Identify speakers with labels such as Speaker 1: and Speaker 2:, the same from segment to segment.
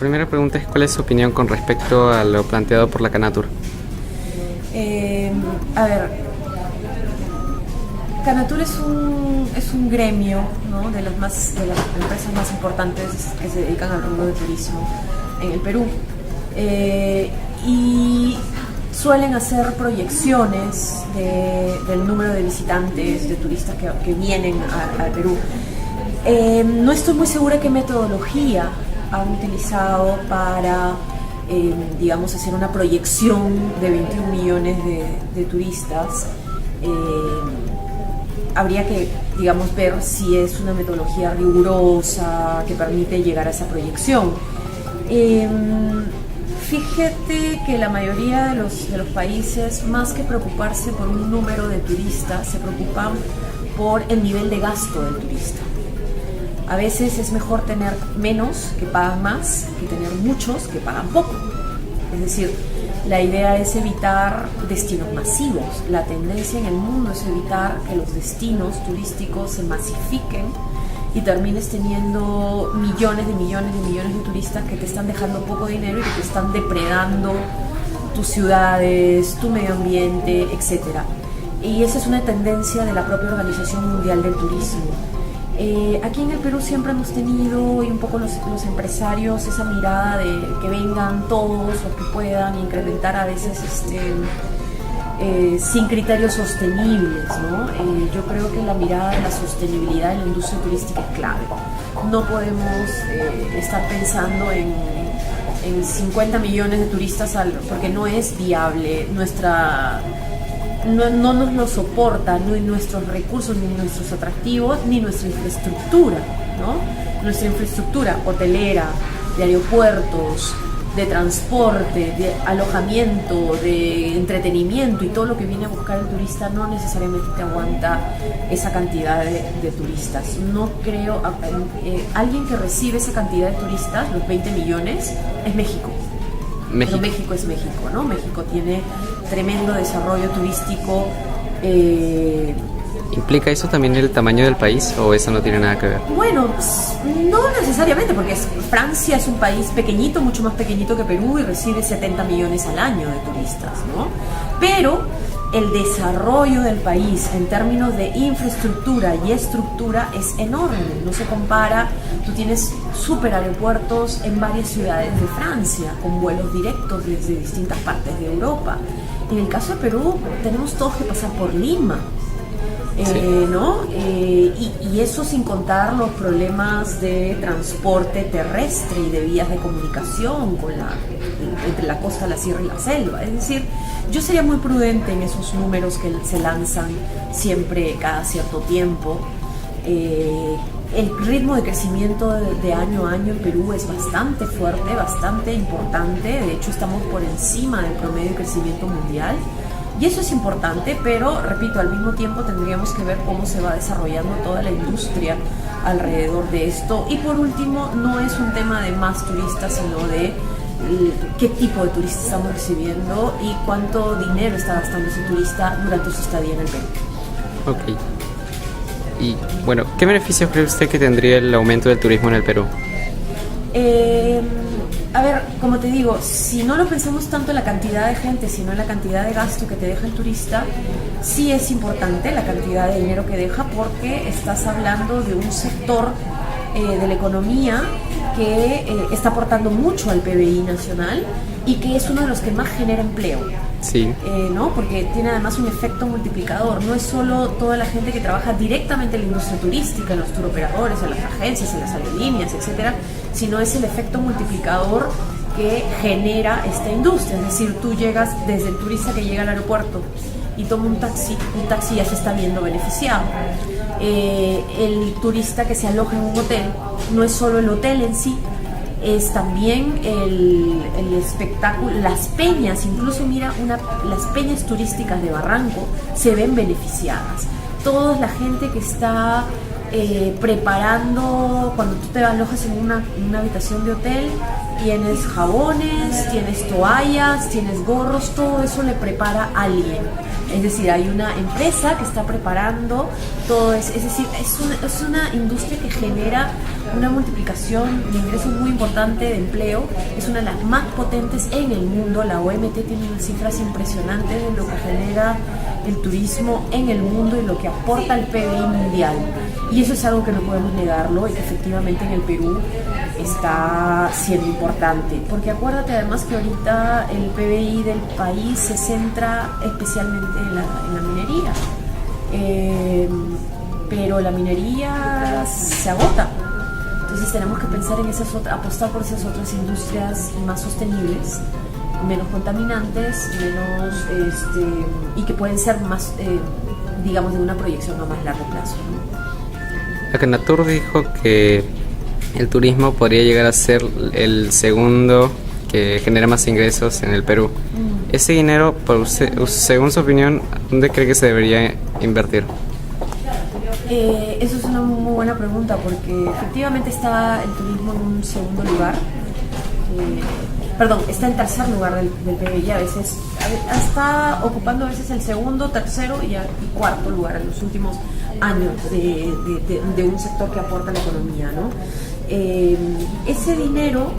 Speaker 1: primera pregunta es: ¿cuál es su opinión con respecto a lo planteado por la Canatur?
Speaker 2: A ver, Canatur es un gremio, ¿no?, de las empresas más importantes que se dedican al rubro de turismo en el Perú. Y suelen hacer proyecciones del número de visitantes, de turistas que vienen al Perú. No estoy muy segura qué metodología han utilizado para, digamos, hacer una proyección de 21 millones de turistas. Habría que, digamos, ver si es una metodología rigurosa que permite llegar a esa proyección. Fíjate que la mayoría de los países, más que preocuparse por un número de turistas, se preocupan por el nivel de gasto del turista. A veces es mejor tener menos, que pagan más, que tener muchos, que pagan poco. Es decir, la idea es evitar destinos masivos. La tendencia en el mundo es evitar que los destinos turísticos se masifiquen y termines teniendo millones de turistas que te están dejando poco dinero y que te están depredando tus ciudades, tu medio ambiente, etc. Y esa es una tendencia de la propia Organización Mundial del Turismo. Aquí en el Perú siempre hemos tenido, y un poco los empresarios, esa mirada de que vengan todos los que puedan, incrementar a veces sin criterios sostenibles, ¿no? Yo creo que la mirada de la sostenibilidad en la industria turística es clave. No podemos estar pensando en 50 millones de turistas porque no es viable. No nos lo soporta ni nuestros recursos, ni nuestros atractivos, ni nuestra infraestructura, ¿no? Nuestra infraestructura hotelera, de aeropuertos, de transporte, de alojamiento, de entretenimiento y todo lo que viene a buscar el turista no necesariamente te aguanta esa cantidad de turistas. No creo, alguien que recibe esa cantidad de turistas, los 20 millones, es México. Pero México es México, ¿no? México tiene tremendo desarrollo turístico.
Speaker 1: ¿Implica eso también el tamaño del país o eso no tiene nada que ver?
Speaker 2: Bueno, no necesariamente, porque Francia es un país pequeñito, mucho más pequeñito que Perú, y recibe 70 millones al año de turistas, ¿no? Pero el desarrollo del país en términos de infraestructura y estructura es enorme, no se compara. Tú tienes super aeropuertos en varias ciudades de Francia, con vuelos directos desde distintas partes de Europa. En el caso de Perú, tenemos todos que pasar por Lima. ¿No? Y eso sin contar los problemas de transporte terrestre y de vías de comunicación entre la costa, la sierra y la selva. Es decir, yo sería muy prudente en esos números que se lanzan siempre cada cierto tiempo. El ritmo de crecimiento de año a año en Perú es bastante fuerte, bastante importante. De hecho, estamos por encima del promedio de crecimiento mundial. Y eso es importante, pero, repito, al mismo tiempo tendríamos que ver cómo se va desarrollando toda la industria alrededor de esto. Y por último, no es un tema de más turistas, sino de qué tipo de turistas estamos recibiendo y cuánto dinero está gastando ese turista durante su estadía en el Perú.
Speaker 1: Ok. Y, bueno, ¿qué beneficios cree usted que tendría el aumento del turismo en el Perú?
Speaker 2: A ver, como te digo, si no lo pensamos tanto en la cantidad de gente, sino en la cantidad de gasto que te deja el turista, sí es importante la cantidad de dinero que deja, porque estás hablando de un sector de la economía que está aportando mucho al PBI nacional y que es uno de los que más genera empleo.
Speaker 1: Sí.
Speaker 2: ¿No? Porque tiene además un efecto multiplicador. No es solo toda la gente que trabaja directamente en la industria turística, en los turoperadores, en las agencias, en las aerolíneas, etcétera, sino es el efecto multiplicador que genera esta industria. Es decir, tú llegas desde el turista que llega al aeropuerto y toma un taxi ya se está viendo beneficiado. El turista que se aloja en un hotel, no es solo el hotel en sí, es también el espectáculo, las peñas. Incluso mira, las peñas turísticas de Barranco se ven beneficiadas. Toda la gente que está preparando, cuando tú te alojas en una habitación de hotel, tienes jabones, tienes toallas, tienes gorros, todo eso le prepara alguien. Es decir, hay una empresa que está preparando todo eso. Es decir, es una industria que genera una multiplicación de ingresos muy importante de empleo. Es una de las más potentes en el mundo. La OMT tiene unas cifras impresionantes de lo que genera el turismo en el mundo y lo que aporta al PBI mundial. Y eso es algo que no podemos negarlo y que efectivamente en el Perú está siendo importante. Porque acuérdate además que ahorita el PBI del país se centra especialmente en la minería. Pero la minería se agota. Entonces tenemos que pensar en apostar por esas otras industrias más sostenibles, menos contaminantes, y que pueden ser más, digamos, de una proyección a más largo plazo, ¿no?
Speaker 1: Akhenaton dijo que el turismo podría llegar a ser el segundo que genera más ingresos en el Perú. Ese dinero, según su opinión, ¿dónde cree que se debería invertir?
Speaker 2: Eso es una muy buena pregunta, porque efectivamente está el turismo en un segundo lugar. Está en tercer lugar del PBI, a veces está ocupando a veces el segundo, tercero y cuarto lugar en los últimos años de un sector que aporta a la economía, ¿no? Ese dinero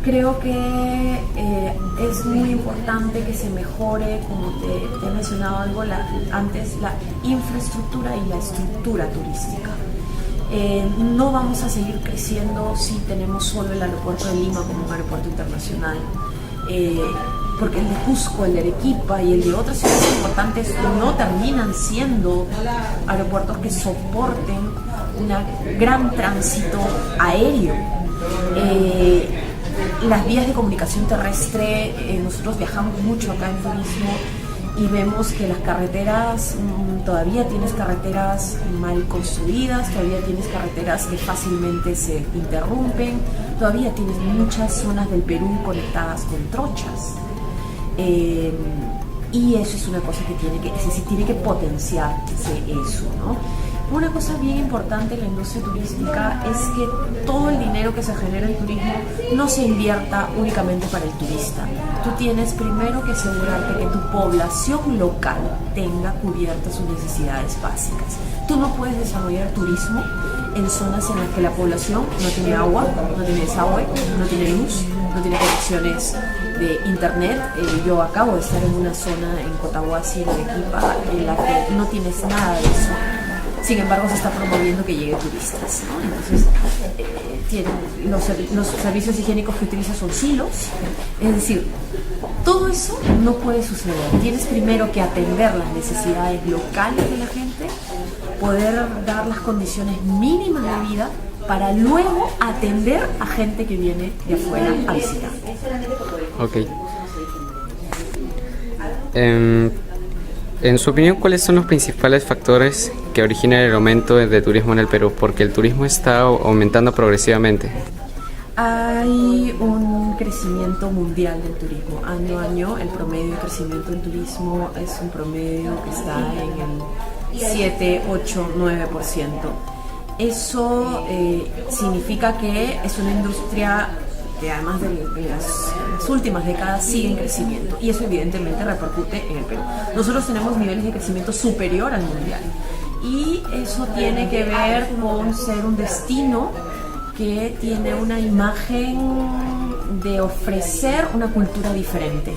Speaker 2: creo que es muy importante que se mejore, como te he mencionado algo antes, la infraestructura y la estructura turística. No vamos a seguir creciendo si tenemos solo el aeropuerto de Lima como un aeropuerto internacional, porque el de Cusco, el de Arequipa y el de otras ciudades importantes no terminan siendo aeropuertos que soporten un gran tránsito aéreo. Las vías de comunicación terrestre, nosotros viajamos mucho acá en turismo y vemos que las carreteras, todavía tienes carreteras mal construidas, todavía tienes carreteras que fácilmente se interrumpen, todavía tienes muchas zonas del Perú conectadas con trochas. Y eso es una cosa que tiene que potenciarse eso, ¿no? Una cosa bien importante en la industria turística es que todo el dinero que se genera en turismo no se invierta únicamente para el turista. Tú tienes primero que asegurarte que tu población local tenga cubiertas sus necesidades básicas. Tú no puedes desarrollar turismo en zonas en las que la población no tiene agua, no tiene desagüe, no tiene luz, no tiene conexiones de internet. Yo acabo de estar en una zona en Cotahuasi, en Arequipa, en la que no tienes nada de eso. Sin embargo, se está promoviendo que lleguen turistas, ¿no? Entonces, los servicios higiénicos que utilizan son silos. Es decir, todo eso no puede suceder. Tienes primero que atender las necesidades locales de la gente, poder dar las condiciones mínimas de vida para luego atender a gente que viene de afuera a visitar.
Speaker 1: Ok. En su opinión, ¿cuáles son los principales factores que originan el aumento de turismo en el Perú? Porque el turismo está aumentando progresivamente.
Speaker 2: Hay un crecimiento mundial del turismo. Año a año, el promedio de crecimiento del turismo es un promedio que está en el 7, 8, 9%. Eso significa que es una industria que además de las últimas décadas sigue en crecimiento, y eso evidentemente repercute en el Perú. Nosotros tenemos niveles de crecimiento superior al mundial, y eso tiene que ver con ser un destino que tiene una imagen de ofrecer una cultura diferente.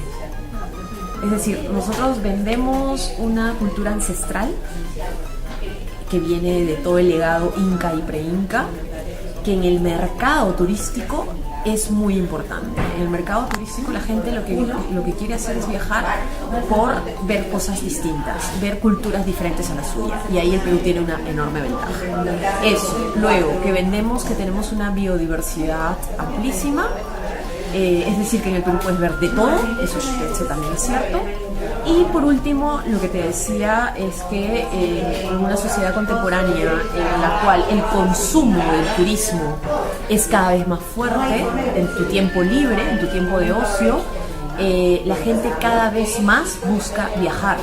Speaker 2: Es decir, nosotros vendemos una cultura ancestral que viene de todo el legado inca y pre-inca, que en el mercado turístico es muy importante. En el mercado turístico la gente lo que quiere hacer es viajar por ver cosas distintas, ver culturas diferentes a la suya, y ahí el Perú tiene una enorme ventaja. Eso, luego que vendemos que tenemos una biodiversidad amplísima, es decir, que en el Perú puedes ver de todo, eso también es cierto. Y por último, lo que te decía es que en una sociedad contemporánea en la cual el consumo del turismo es cada vez más fuerte, en tu tiempo libre, en tu tiempo de ocio, la gente cada vez más busca viajar.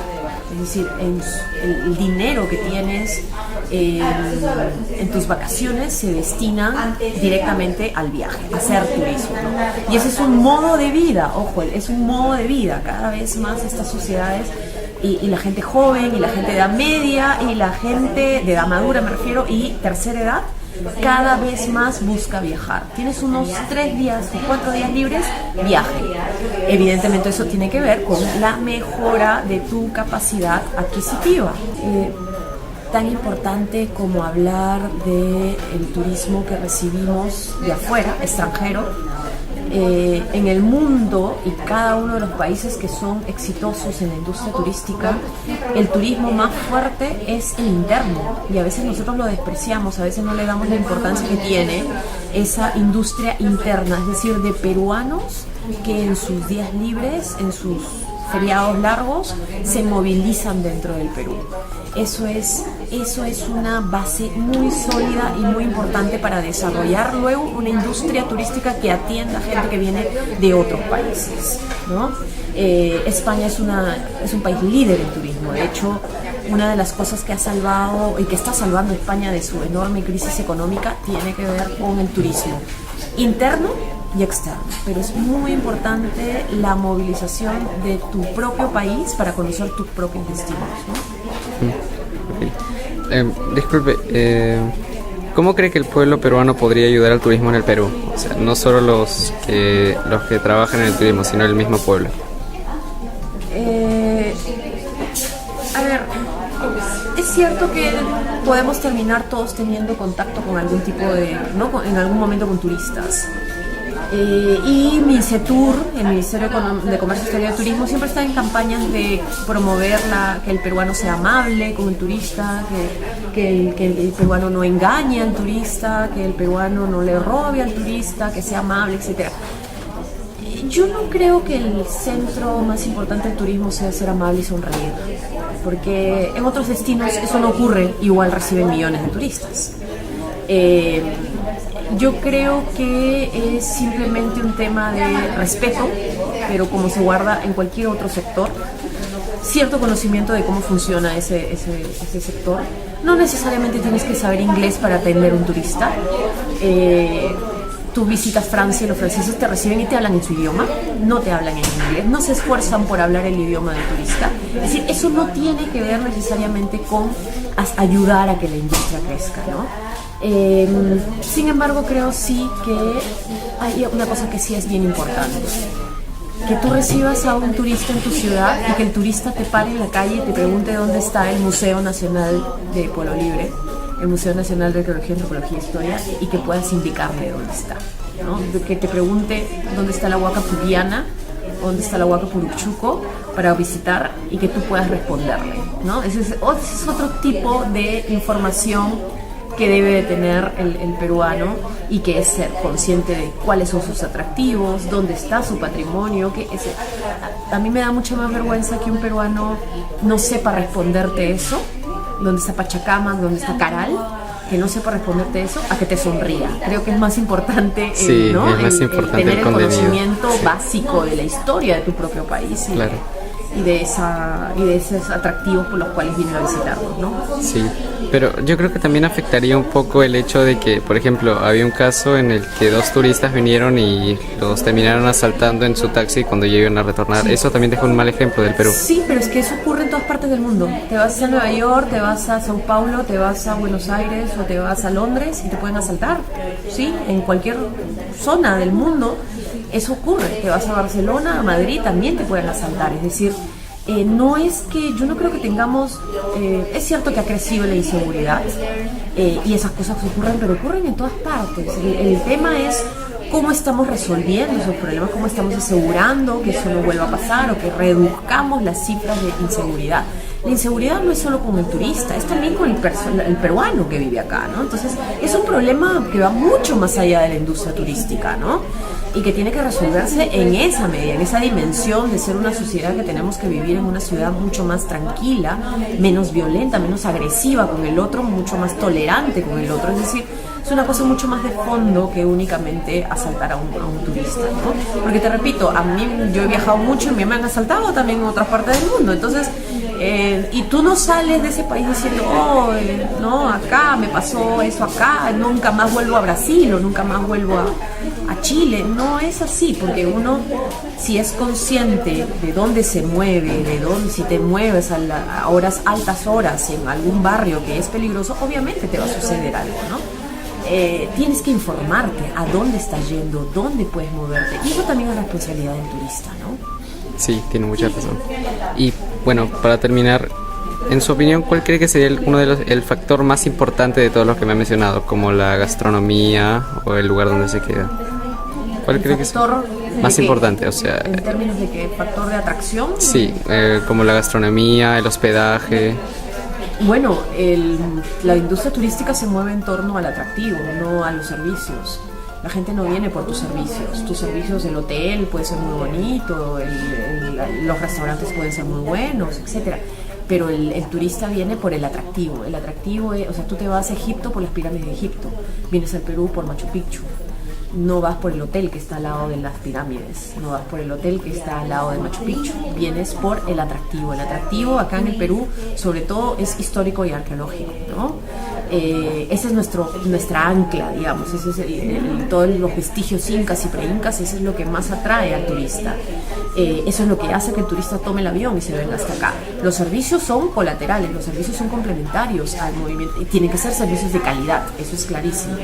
Speaker 2: Es decir, el dinero que tienes en tus vacaciones se destina directamente al viaje, a hacer turismo, ¿no? Y ese es un modo de vida, ojo, es un modo de vida. Cada vez más estas sociedades y la gente joven y la gente de edad media y la gente de edad madura, me refiero, y tercera edad, cada vez más busca viajar. Tienes unos 3 días o 4 días libres, viaje. Evidentemente eso tiene que ver con la mejora de tu capacidad adquisitiva. Tan importante como hablar del turismo que recibimos de afuera, extranjero, en el mundo y cada uno de los países que son exitosos en la industria turística, el turismo más fuerte es el interno, y a veces nosotros lo despreciamos, a veces no le damos la importancia que tiene esa industria interna, es decir, de peruanos que en sus días libres, en sus feriados largos, se movilizan dentro del Perú. Eso es una base muy sólida y muy importante para desarrollar luego una industria turística que atienda a gente que viene de otros países, ¿no? España es un país líder en turismo. De hecho, una de las cosas que ha salvado y que está salvando a España de su enorme crisis económica tiene que ver con el turismo interno y externo, pero es muy importante la movilización de tu propio país para conocer tus propios destinos, ¿no?
Speaker 1: Disculpe, ¿cómo cree que el pueblo peruano podría ayudar al turismo en el Perú? O sea, no solo los que trabajan en el turismo, sino el mismo pueblo.
Speaker 2: A ver, es cierto que podemos terminar todos teniendo contacto con algún tipo de, ¿no? En algún momento con turistas. Y MINCETUR, el Ministerio de Comercio Exterior y Turismo, siempre está en campañas de promover que el peruano sea amable con el turista, que el peruano no engañe al turista, que el peruano no le robe al turista, que sea amable, etc. Yo no creo que el centro más importante del turismo sea ser amable y sonreír, porque en otros destinos eso no ocurre, igual reciben millones de turistas. Yo creo que es simplemente un tema de respeto, pero como se guarda en cualquier otro sector, cierto conocimiento de cómo funciona ese sector. No necesariamente tienes que saber inglés para atender a un turista. Tú visitas Francia y los franceses te reciben y te hablan en su idioma, no te hablan en inglés, no se esfuerzan por hablar el idioma del turista. Es decir, eso no tiene que ver necesariamente con ayudar a que la industria crezca, ¿no? Sin embargo, creo sí que hay una cosa que sí es bien importante: que tú recibas a un turista en tu ciudad y que el turista te pare en la calle y te pregunte dónde está el Museo Nacional de Pueblo Libre, el Museo Nacional de Arqueología, Antropología e Historia, y que puedas indicarle dónde está, ¿no? Que te pregunte dónde está la Huaca Puquiana, dónde está la Huaca Puruchuco para visitar y que tú puedas responderle, ¿no? Ese es otro tipo de información que debe de tener el peruano, y que es ser consciente de cuáles son sus atractivos, dónde está su patrimonio. A mí me da mucha más vergüenza que un peruano no sepa responderte eso, dónde está Pachacamac, dónde está Caral, que no sepa responderte eso, a que te sonría. Creo que es más importante,
Speaker 1: sí,
Speaker 2: ¿no?
Speaker 1: Es más importante
Speaker 2: tener el conocimiento
Speaker 1: sí.
Speaker 2: básico de la historia de tu propio país y de esos atractivos por los cuales vienen a visitarnos, ¿no?
Speaker 1: Sí, pero yo creo que también afectaría un poco el hecho de que, por ejemplo, había un caso en el que 2 turistas vinieron y los terminaron asaltando en su taxi cuando llegaron a retornar. Sí. Eso también dejó un mal ejemplo del Perú.
Speaker 2: Sí, pero es que eso ocurre en todas partes del mundo. Te vas a Nueva York, te vas a Sao Paulo, te vas a Buenos Aires o te vas a Londres y te pueden asaltar, ¿sí? En cualquier zona del mundo eso ocurre. Te vas a Barcelona, a Madrid, también te pueden asaltar. Es decir, no es que, yo no creo que tengamos, es cierto que ha crecido la inseguridad y esas cosas ocurren, pero ocurren en todas partes. El tema es cómo estamos resolviendo esos problemas, cómo estamos asegurando que eso no vuelva a pasar o que reduzcamos las cifras de inseguridad. La inseguridad no es solo con el turista, es también con el peruano que vive acá, ¿no? Entonces es un problema que va mucho más allá de la industria turística, ¿no? Y que tiene que resolverse en esa medida, en esa dimensión de ser una sociedad que tenemos que vivir en una ciudad mucho más tranquila, menos violenta, menos agresiva con el otro, mucho más tolerante con el otro. Es decir, es una cosa mucho más de fondo que únicamente asaltar a un turista, ¿no? Porque te repito, yo he viajado mucho y me han asaltado también en otras partes del mundo. Entonces, Y tú no sales de ese país diciendo, oh, no, acá me pasó eso acá, nunca más vuelvo a Brasil o nunca más vuelvo a Chile. No es así, porque uno, si es consciente de dónde se mueve, si te mueves a horas, altas horas en algún barrio que es peligroso, obviamente te va a suceder algo, ¿no? Tienes que informarte a dónde estás yendo, dónde puedes moverte. Y eso también es responsabilidad del turista, ¿no?
Speaker 1: Sí, tiene mucha razón. Y bueno, para terminar, en su opinión, ¿cuál cree que sería el factor más importante de todos los que me ha mencionado, como la gastronomía o el lugar donde se queda? ¿Cuál cree que es más importante? O sea,
Speaker 2: en términos de qué factor de atracción.
Speaker 1: Sí, como la gastronomía, el hospedaje.
Speaker 2: Bueno, la industria turística se mueve en torno al atractivo, no a los servicios. La gente no viene por tus servicios del hotel puede ser muy bonito, los restaurantes pueden ser muy buenos, etcétera. Pero el turista viene por el atractivo. El atractivo es, o sea, tú te vas a Egipto por las pirámides de Egipto, vienes al Perú por Machu Picchu. No vas por el hotel que está al lado de las pirámides, no vas por el hotel que está al lado de Machu Picchu, vienes por el atractivo. El atractivo acá en el Perú, sobre todo, es histórico y arqueológico, ¿no? Ese es nuestra ancla, digamos, ese es todos los vestigios incas y preincas, eso es lo que más atrae al turista. Eso es lo que hace que el turista tome el avión y se venga hasta acá. Los servicios son colaterales, los servicios son complementarios al movimiento, y tienen que ser servicios de calidad, eso es clarísimo.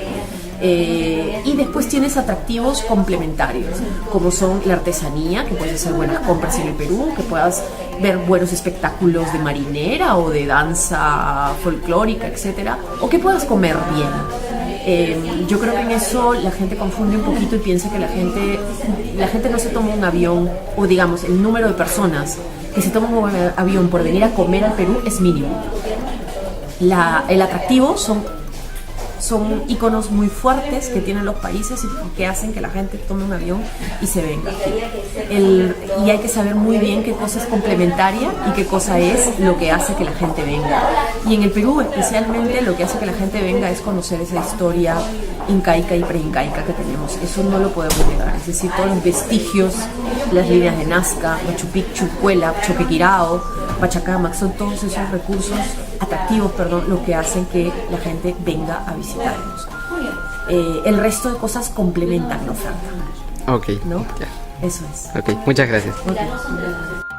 Speaker 2: Y después tienes atractivos complementarios, como son la artesanía, que puedes hacer buenas compras en el Perú, que puedas ver buenos espectáculos de marinera o de danza folclórica, etcétera, o que puedas comer bien. Yo creo que en eso la gente confunde un poquito y piensa que la gente no se toma un avión, o digamos, el número de personas que se toman un avión por venir a comer al Perú es mínimo. El atractivo son iconos muy fuertes que tienen los países y que hacen que la gente tome un avión y se venga. Y hay que saber muy bien qué cosa es complementaria y qué cosa es lo que hace que la gente venga. Y en el Perú especialmente lo que hace que la gente venga es conocer esa historia incaica y preincaica que tenemos. Eso no lo podemos negar. Es decir, todos los vestigios, las líneas de Nazca, Machu Picchu, Puelab, Choquequirao, Pachacamac, son todos esos recursos atractivos, lo que hacen que la gente venga a visitarnos. El resto de cosas complementan la oferta.
Speaker 1: Ok.
Speaker 2: ¿No?
Speaker 1: Ya.
Speaker 2: Eso es.
Speaker 1: Ok, muchas gracias.
Speaker 2: Okay.